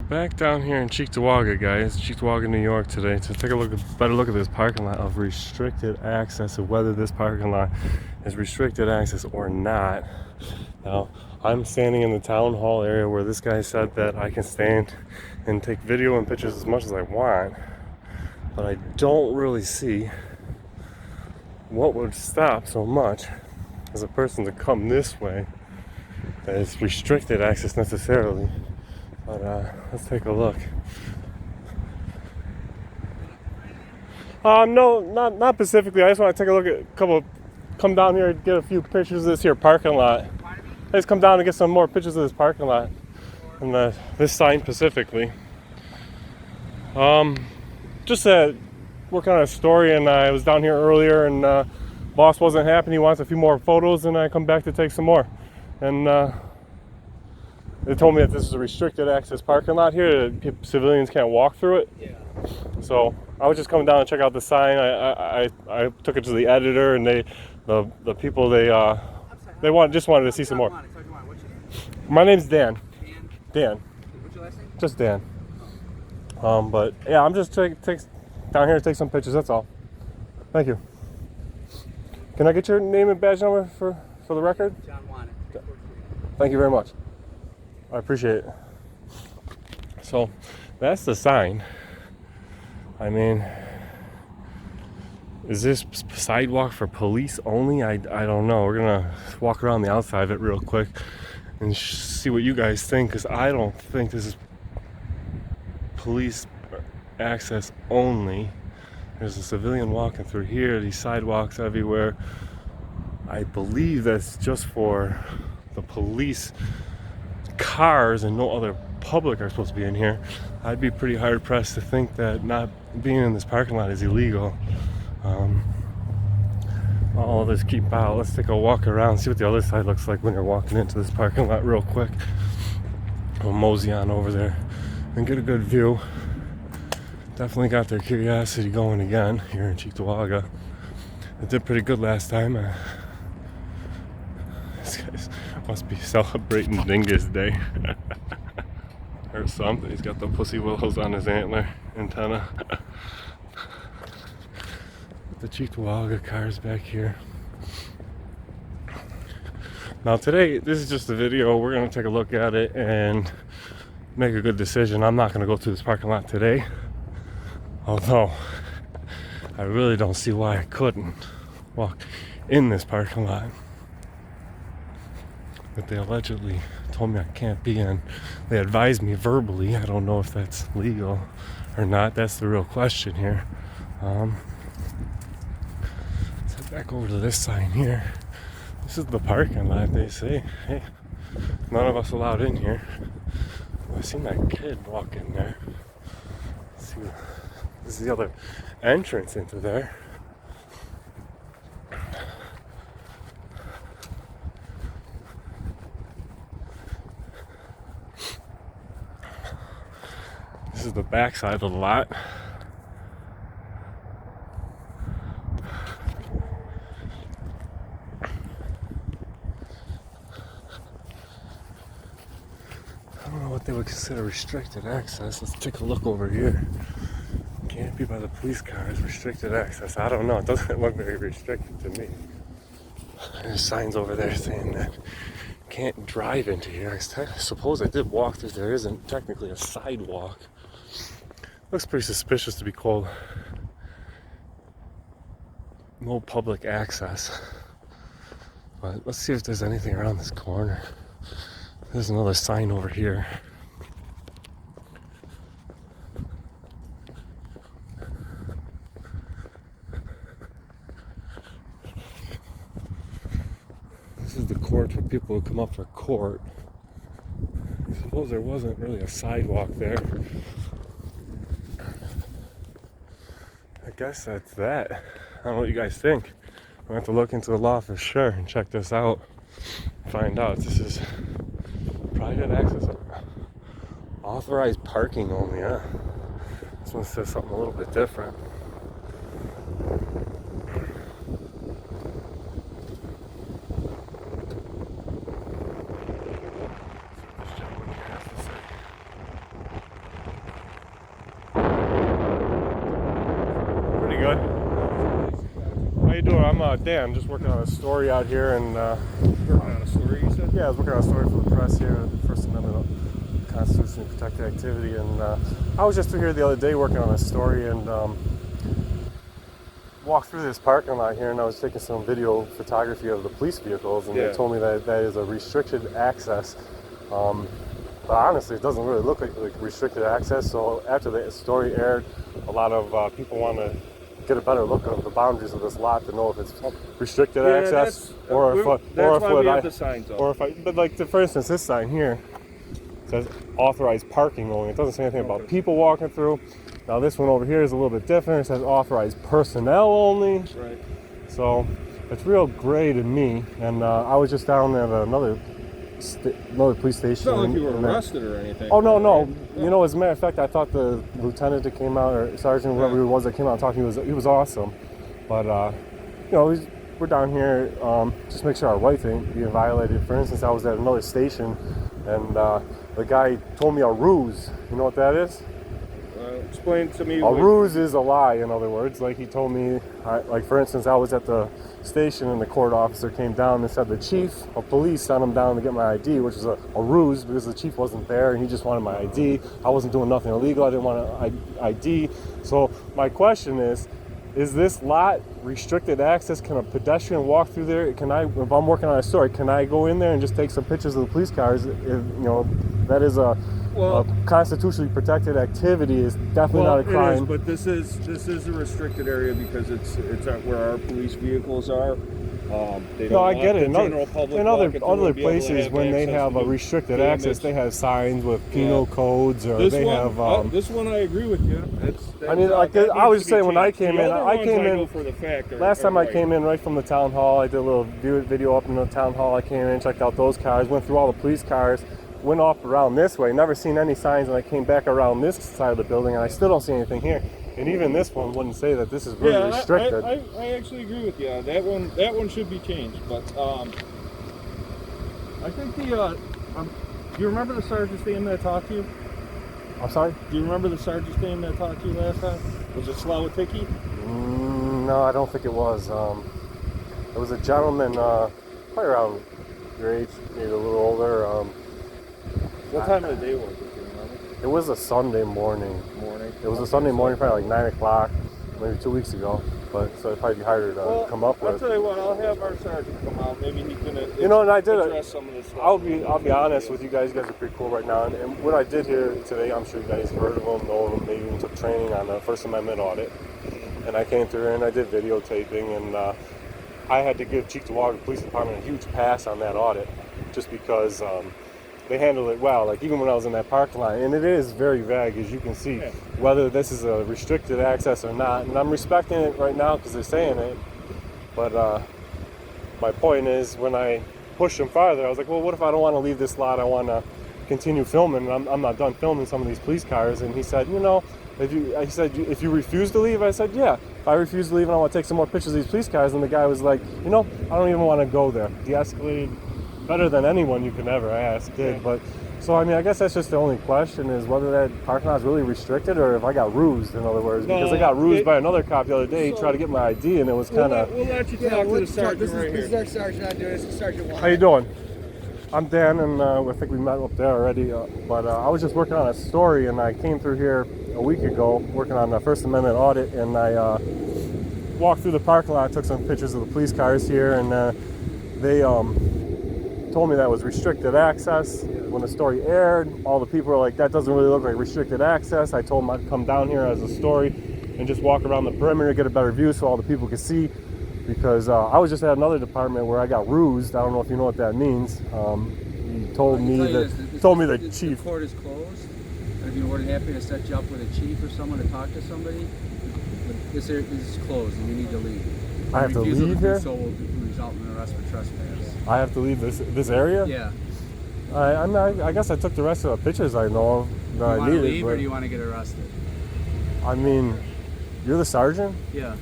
Back down here in Cheektowaga, guys, Cheektowaga, New York today, to take a better look at this parking lot of restricted access, and whether this parking lot is restricted access or not. Now, I'm standing in the town hall area where this guy said that I can stand and take video and pictures as much as I want, but I don't really see what would stop so much as a person to come this way that is restricted access necessarily. But let's take a look. No, not specifically. I just want to take a look at come down here and get a few pictures of this here parking lot. I just come down and get some more pictures of this parking lot and this sign specifically. Just working on a story, and I was down here earlier, and boss wasn't happy. He wants a few more photos, and I come back to take some more. And they told me that this is a restricted access parking lot here. That civilians can't walk through it. Yeah. So I was just coming down to check out the sign. I took it to the editor, and the people just wanted to see some more. What's your name? My name's Dan. Dan. What's your last name? Just Dan. But yeah, I'm just down here to take some pictures. That's all. Thank you. Can I get your name and badge number for the record? John Wanat. Thank you very much. I appreciate it. So that's the sign. I mean, is this sidewalk for police only? I don't know. We're gonna walk around the outside of it real quick and see what you guys think, because I don't think this is police access only. There's a civilian walking through here, these sidewalks everywhere. I believe that's just for the police cars, and no other public are supposed to be in here. I'd be pretty hard pressed to think that not being in this parking lot is illegal. I'll just keep out. Let's take a walk around, see what the other side looks like when you're walking into this parking lot real quick. We'll mosey on over there and get a good view. Definitely got their curiosity going again here in Cheektowaga. It did pretty good last time. This guy must be celebrating Dingus Day or something. He's got the pussy willows on his antler antenna. The Cheektowaga cars back here. Now today, this is just a video. We're going to take a look at it and make a good decision. I'm not going to go through this parking lot today, although I really don't see why I couldn't walk in this parking lot that they allegedly told me I can't be in. They advised me verbally. I don't know if that's legal or not. That's the real question here. Let's head back over to this sign here. This is the parking lot. They say, hey, none of us allowed in here. I seen that kid walk in there. Let's see, this is the other entrance into there. This is the back side of the lot. I don't know what they would consider restricted access. Let's take a look over here. Can't be by the police cars. Restricted access. I don't know. It doesn't look very restricted to me. There's signs over there saying that can't drive into here. I suppose I did walk through. There isn't technically a sidewalk. Looks pretty suspicious to be called no public access. But let's see if there's anything around this corner. There's another sign over here. This is the court for people who come up for court. I suppose there wasn't really a sidewalk there. I guess that's that. I don't know what you guys think. We'll have to look into the law for sure and check this out. Find out if this is private access or authorized parking only, huh? This one says something a little bit different. Pretty good. How you doing? I'm Dan, just working on a story out here, and Working on a story, you said? yeah, I was working on a story for the press here, the First Amendment Constitution and protected activity, and I was just through here the other day working on a story, and walked through this parking lot here, and I was taking some video photography of the police vehicles, and Yeah. they told me that that is a restricted access. But honestly, it doesn't really look like restricted access. So after the story aired, a lot of people want to get a better look of the boundaries of this lot to know if it's restricted access or if we have the signs up. or if I. But like, for instance, this sign here says authorized parking only. It doesn't say anything about people walking through. Now this one over here is a little bit different. It says authorized personnel only. Right. So it's real gray to me. And I was just down at another police station. It's not like you were arrested or anything. Oh, no. Right? You know, as a matter of fact, I thought the lieutenant that came out, or sergeant, whoever it was that came out and talked to me, he was awesome. But, you know, we're down here just make sure our rights ain't being violated. For instance, I was at another station, and the guy told me a ruse. You know what that is? Explain to me. A ruse is a lie, in other words. Like, he told me, like, for instance, I was at the station and the court officer came down and said the chief of police sent him down to get my ID, which is a ruse because the chief wasn't there and he just wanted my ID. I wasn't doing nothing illegal. I didn't want an ID. So my question is this lot restricted access? Can a pedestrian walk through there? Can I, if I'm working on a story, can I go in there and just take some pictures of the police cars? If, you know, that is a constitutionally protected activity, is definitely not a crime. It is, but this is a restricted area because it's at where our police vehicles are. They don't I get it. In other be places, when they have a restricted access, they have signs with penal codes, or they have. This one, I agree with you. I mean, like I was just saying, when I came in, last time I right. came in right from the town hall. I did a little video up in the town hall. I came in, checked out those cars, went through all the police cars, went off around this way, never seen any signs, and I came back around this side of the building, and I still don't see anything here. And even this one wouldn't say that this is really restricted. I actually agree with you. That one should be changed, but I think do you remember the sergeant's name that talked to you? I'm sorry? Do you remember the sergeant's name that talked to you last time? Was it Slawatiki? No, I don't think it was. It was a gentleman, probably around your age, maybe a little older. What time of the day was it? Do you remember? It was a Sunday morning. It was a Sunday morning, probably like 9 o'clock, maybe 2 weeks ago. But so it'd probably be harder to come up with. I'll tell you what, I'll have our sergeant come out. Maybe he can address some of this stuff. I'll be honest with you guys. You guys are pretty cool right now. And what I did here today, I'm sure you guys heard of them, know them, maybe even took training on the First Amendment audit. And I came through and I did videotaping, and I had to give Cheektowaga Police Department a huge pass on that audit, just because they handled it well. Like, even when I was in that parking lot, and it is very vague, as you can see, whether this is a restricted access or not. And I'm respecting it right now because they're saying it. But my point is, when I pushed them farther, I was like, well, what if I don't want to leave this lot? I want to continue filming. And I'm not done filming some of these police cars. And he said, you know, if you refuse to leave, I said, yeah. If I refuse to leave and I want to take some more pictures of these police cars, and the guy was like, you know, I don't even want to go there. De-escalated better than anyone you can ever ask did. But so I mean, I guess that's just the only question, is whether that parking lot is really restricted, or if I got rused, in other words. Because I got rused by another cop the other day. He tried to get my ID, and it was kind of. We'll let you talk to the sergeant right This is here. our sergeant. Not doing this. This is Sergeant Wanat. How you doing? I'm Dan, and I think we met up there already. But I was just working on a story, and I came through here a week ago working on the First Amendment audit, and I walked through the parking lot, took some pictures of the police cars here, and they told me that was restricted access. When the story aired, all the people were like, that doesn't really look like restricted access. I told them I'd come down here as a story and just walk around the perimeter, get a better view so all the people could see, because I was just at another department where I got rused. I don't know if you know what that means. He told me the chief. The court is closed. I'd be more than happy to set you up with a chief or someone to talk to somebody. But this is closed and you need to leave. I have to leave here? So will result in an arrest for trespass. I have to leave this area? Yeah. I guess I took the rest of the pictures I know of that I needed. Do you want to leave, or do you want to get arrested? I mean, you're the sergeant? Yeah.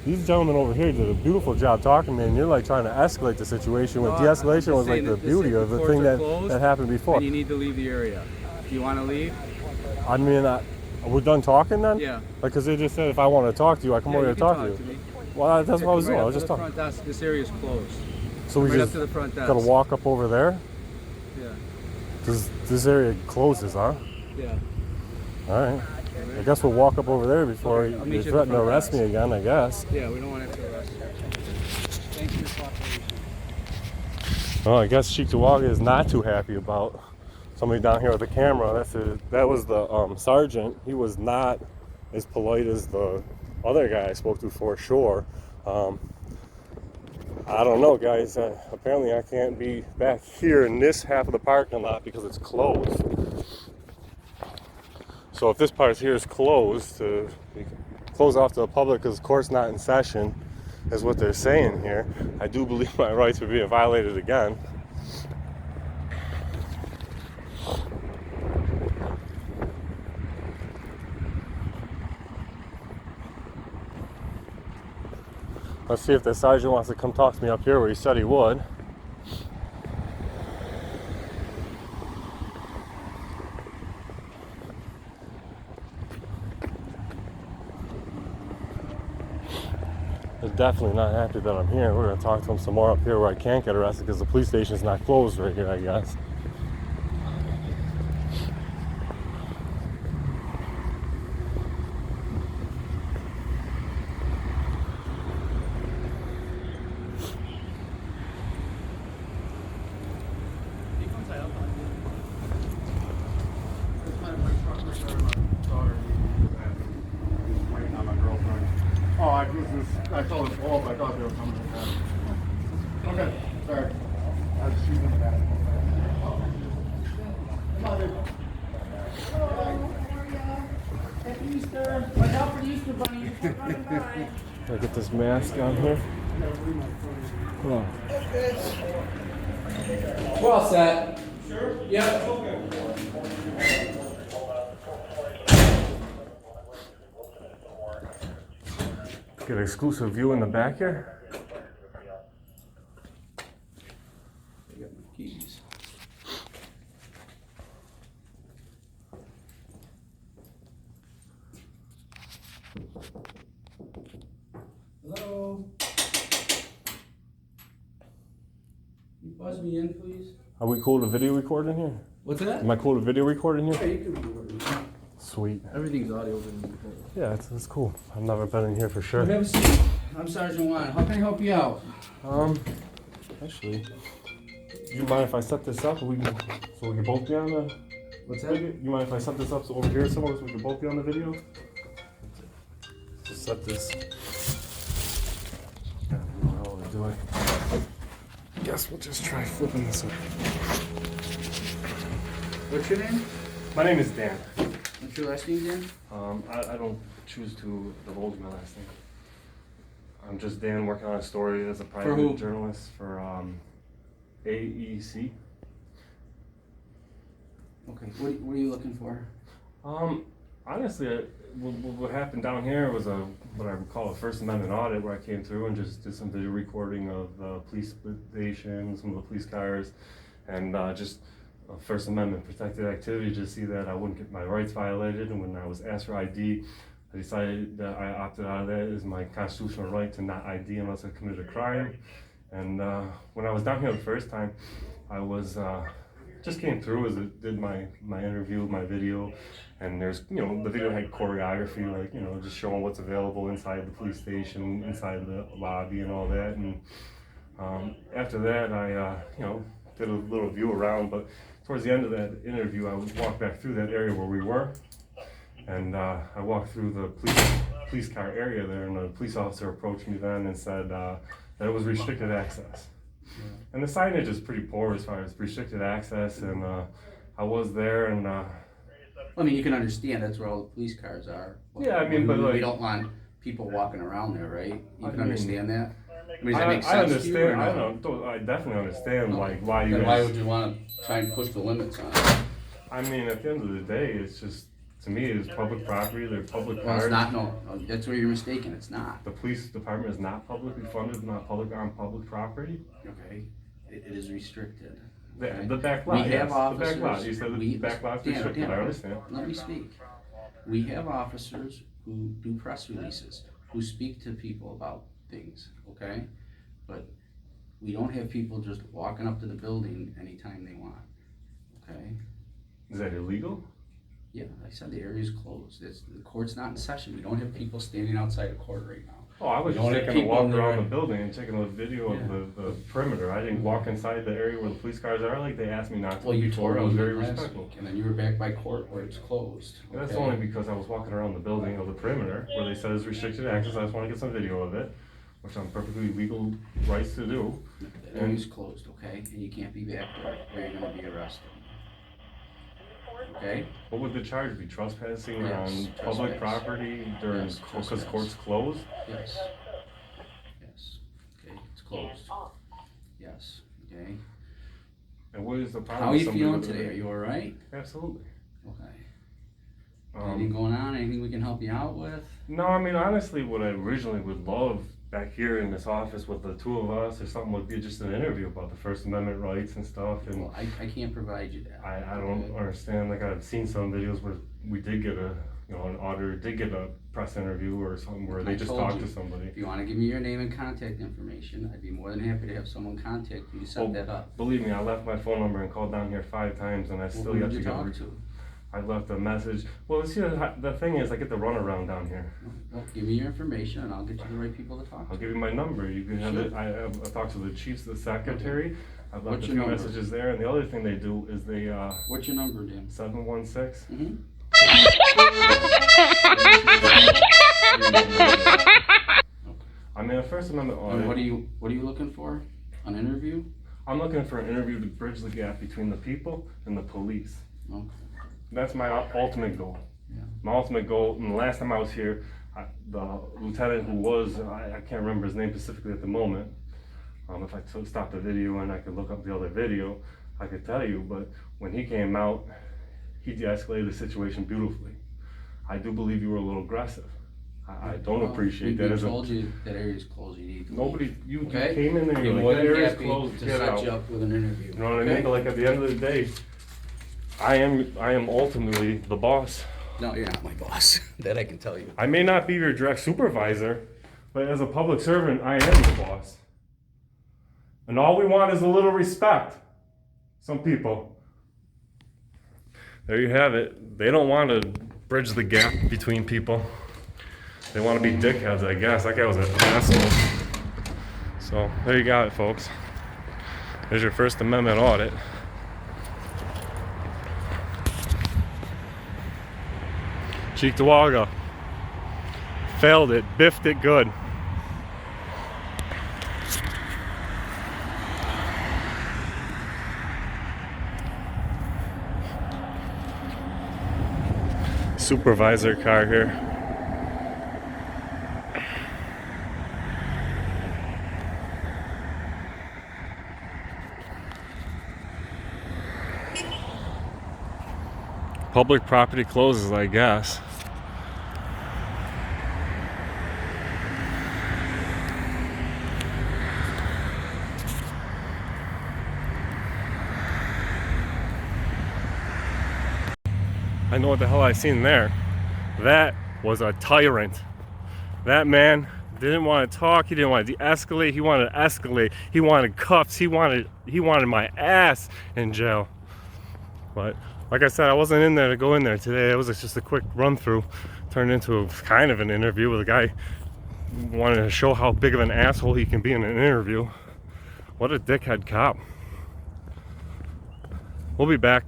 These gentlemen over here did a beautiful job talking to me, and you're like trying to escalate the situation. When de-escalation was like the beauty of the thing that happened before. And you need to leave the area. Do you want to leave? I mean, We're done talking then? Yeah. Like, because they just said if I want to talk to you, I come over you here to can talk to you. me. Well, that's what I was doing. Right I up was to just the talking. front desk. This area is closed. So we right just up to the front desk. gotta walk up over there? Yeah. This area closes, huh? Yeah. All right. I guess we'll walk up over there before Okay, I'll meet you you at the threaten to front arrest me desk. again, I guess. Yeah, we don't want to arrest you. Thanks for your cooperation. Well, I guess Cheektowaga is not too happy about somebody down here with a camera. That was the sergeant. He was not as polite as the other guy I spoke to for sure. I don't know, guys. Apparently, I can't be back here in this half of the parking lot because it's closed. So if this part here is closed, close off to the public because court's not in session, is what they're saying here. I do believe my rights are being violated again. Let's see if the sergeant wants to come talk to me up here where he said he would. They're definitely not happy that I'm here. We're going to talk to him some more up here where I can't get arrested because the police station's not closed right here, I guess. Oh, I told him, oh, I thought they were coming. Okay, sorry. I was shooting in the back. Happy Easter. Watch out for the Easter bunny. Running by. Gotta get this mask on here. Come on. We're all set. Sure? Yeah. Get an exclusive view in the back here. I got my keys. Hello? You buzz me in, please? Are we cool to video record in here? What's that? Am I cool to video record in Yeah, here? you can record me. Sweet. Everything's audio video. Yeah, it's cool. I've never been in here for sure. Have a seat. I'm Sergeant Wanat. How can I help you out? Actually, do you mind if I set this up so we can both be on the? What's that? You mind if I set this up so over here somewhere so we can both be on the video? Just set this. I don't know how to do it. Guess we'll just try flipping this up. What's your name? My name is Dan. What's your last name, Dan? I don't choose to divulge my last name. I'm just Dan working on a story as a who? private journalist for AEC. Okay. What are you looking for? Honestly, what happened down here was what I would call a First Amendment audit, where I came through and just did some video recording of the police station, some of the police cars, and just a First Amendment protected activity to see that I wouldn't get my rights violated. And when I was asked for ID, I decided that I opted out of that. It is my constitutional right to not ID unless I committed a crime. And when I was down here the first time, I was just came through as it did my interview, my video, and there's, the video had choreography, like, just showing what's available inside the police station, inside the lobby and all that. And after that, I, did a little view around, but towards the end of that interview, I would walk back through that area where we were, and I walked through the police car area there, and a police officer approached me then and said that it was restricted access. And the signage is pretty poor as far as restricted access, and I was there, and I mean, you can understand that's where all the police cars are. Yeah, I mean, but we like, don't want people walking around there, right? You can mean, understand that. I mean, does that make sense I understand. to you or I not? don't. I definitely understand why you Then guys. why would you want to try and push the limits on it? I mean, at the end of the day, it's just, to me, it's public property. They're public Well, cars. it's not. No, that's where you're mistaken. It's not. The police department is not publicly funded, not on public property. Okay, it is restricted. The, Okay. the back We lot, have yes. officers. The back lot. You said the back lot's Dan, restricted. Dan, I understand. let me speak. We have officers who do press releases, who speak to people about things, okay? But we don't have people just walking up to the building anytime they want, okay? Is that illegal? Yeah, like I said, the area's closed. The court's not in session. We don't have people standing outside of court right now. Oh, I was We just don't have taking a people walk in there. around the building and taking a video Yeah. of the perimeter. I didn't walk inside the area where the police cars are like they asked me not to Well, you before. told I me was you very did last respectful. week, and then you were back by court where it's closed. And that's okay? only because I was walking around the building of the perimeter where they said it's restricted access. I just want to get some video of it, which I'm perfectly legal rights to do. The area's closed, okay? And you can't be back there or you're gonna be arrested. Okay? What would the charge be? Trespassing Yes, on public trespass. property during, Yes, because trespass. court's closed? Yes. Yes. Okay, it's closed. Yes, okay? And what is the problem? How are with you somebody feeling living today? Are there? you all right? Absolutely. Okay. Anything going on? Anything we can help you out with? No, I mean, honestly, what I originally would love back here in this office with the two of us or something would be just an interview about the First Amendment rights and stuff. And Well, I can't provide you that. I don't understand, like I've seen some videos where we did get an auditor did get a press interview or something where I they just told talked you. to somebody. If you wanna give me your name and contact information, I'd be more than happy to have someone contact you to set Well, that up. Believe me, I left my phone number and called down here 5 times and I Well, still who got did to you get talk to? I left a message. Well, see, the thing is, I get the runaround down here. Well, give me your information and I'll get you the right people to talk I'll to. give you my number. You can have Sure. it. I talked to the chiefs, the secretary. I've left What's a your few number? messages there. And the other thing they do is they, What's your number, Dan? 716. Mm-hmm. I mean, a First Amendment audit. And what are you looking for? An interview? I'm looking for an interview to bridge the gap between the people and the police. Okay. That's my ultimate goal. Yeah. My ultimate goal, and the last time I was here, the lieutenant who was, I can't remember his name specifically at the moment. If I stopped the video and I could look up the other video, I could tell you, but when he came out, he de-escalated the situation beautifully. I do believe you were a little aggressive. I don't appreciate that We as a... told you that area's closed, you need to leave. Nobody, you Okay? came in there, Be you're more like, than that area's happy closed, to get set out. you up with an interview. You know what I okay? mean? But like at the end of the day, I am ultimately the boss. No, you're not my boss. That I can tell you. I may not be your direct supervisor, but as a public servant, I am the boss. And all we want is a little respect. Some people. There you have it. They don't want to bridge the gap between people. They want to be dickheads, I guess. That guy was an asshole. So there you got it, folks. There's your First Amendment audit. Cheektowaga. Failed it, biffed it good. Supervisor car here. Public property closes, I guess. I know what the hell I seen there. That was a tyrant. That man didn't want to talk. He didn't want to de-escalate. He wanted to escalate. He wanted cuffs. He wanted my ass in jail. But like I said, I wasn't in there to go in there today. It was just a quick run through. Turned into a kind of an interview with a guy who wanted to show how big of an asshole he can be in an interview. What a dickhead cop. We'll be back.